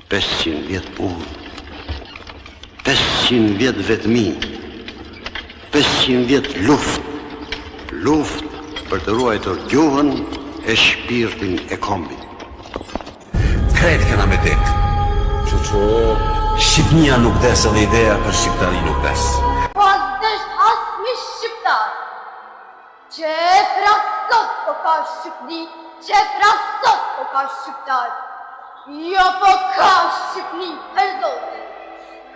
500 vjetë punë, 500 vjetë vetëmi, 500 vjetë luft për të ruajtur gjuhën e shpirtin e kombit. Krejt kena me tek. Që Shqipnia nuk des edhe ideja për shqiptari nuk des. Pas dësht asmi shqiptar që e frasot po ka Shqipni, që e frasot po ka shqiptar. Jo po ka Shqipni për Zotin,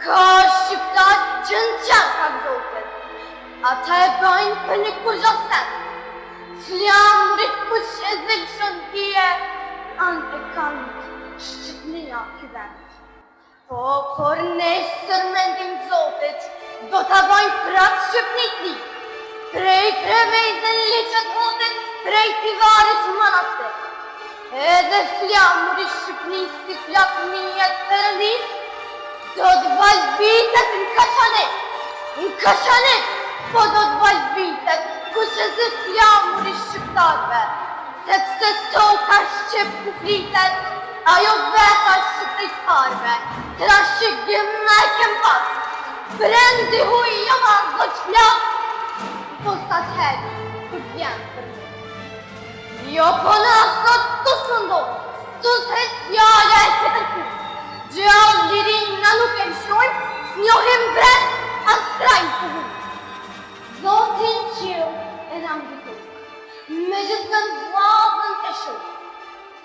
ka shqiptar që në qanë ka Zotin. Ata e bajnë për një kurgjasen, flamrit kush e zilëshën tje, anë e kanë Shqipnia këvend. Po, por nesër mendim Zotit, do t'a bajnë pratë Shqipnit li, prej krevejzën liqët votit, prej tivarit manastir. Edhe flamur i Shqipnis si flakmijet përëndis, do t'valbitet në Kashanit, po do t'valbitet kush e zë flamur i Shqiptarve, sepse toka Shqip ku flitet, ajo veta shqiptarve, trashëgim me kem pas, brendi huj jam anë do që flas, po sa t'heri, kur vjen për me. Jo po në asot të sëndonë, të s'het fjale e që tërku, gjallë lirin në nuk e mshojmë, s'njohim bret, as trajnë të hu. Zotin qilë e në ambitur, me gjithë në vazën e shumë,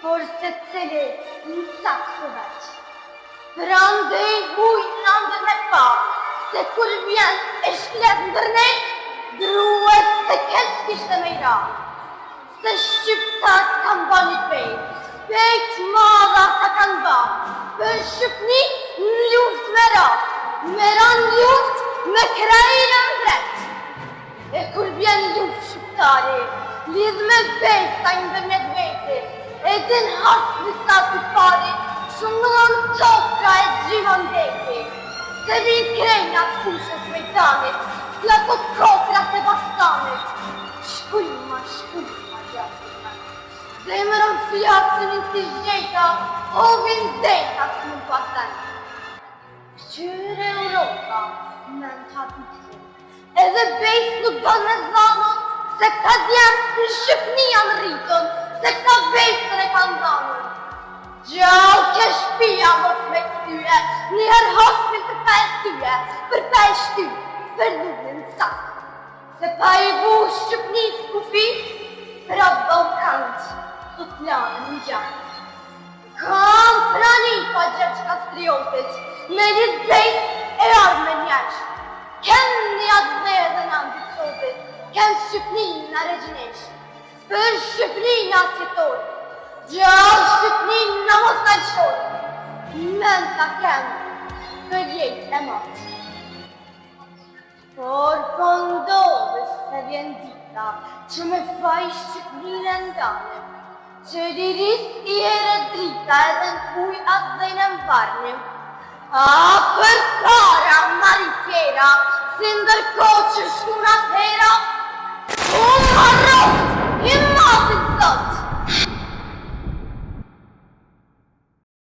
por se cili në cakë të veç. Për andej huj në ndër me pa, se kur vjen e shklet në dërnej, druet se kesh kishte me i ra. Se shqiptar kanë ba një pejt madha ta kanë ba, për Shqipni në luft me ra në luft me krajina në drejt. E kur vjen luft shqiptari, lidh me bejta i ndërmjet veti, e din hasë në sa të pari, shumë në tokra e gjimon deki, se vinë krejna të fushës mejtanit, s'lato kokrat e bastanit. Shkujma gjatë të kanë, zemëron fjatësin në të gjejta, ovin dejta së më pasen. Këtyre Europa në në të habitin, edhe bejt nuk do me zanon, se ka djemë në Shqipni janë rritën, se ka bejtën e kanë zanën. Gjallë ke shpia mos me këtyre, njëherë hosmin për pe e tyre, për pe e shty, për lullin sakë. Se pa i vu Shqipni s'kufi, për atë Balkanët, të t'lanë në gjanë. Kam prani pa gjeç kastriotit, me një bejt e arme njeq. Kem një atë dhe edhe në ambicovit, kem Shqipni në regjinesh, për Shqipni në atjetor, gjallë Shqipni në mos në qor, men ta kem për jetë e matë. Por pëndodhës se vjen dita, që me faj Shqipni në ndanim, që lirit i ere drita edhe në kuj atë dhe në mbarnim. A për para marikera, si ndërko që shkunat hera, unë marrot, i matit sot.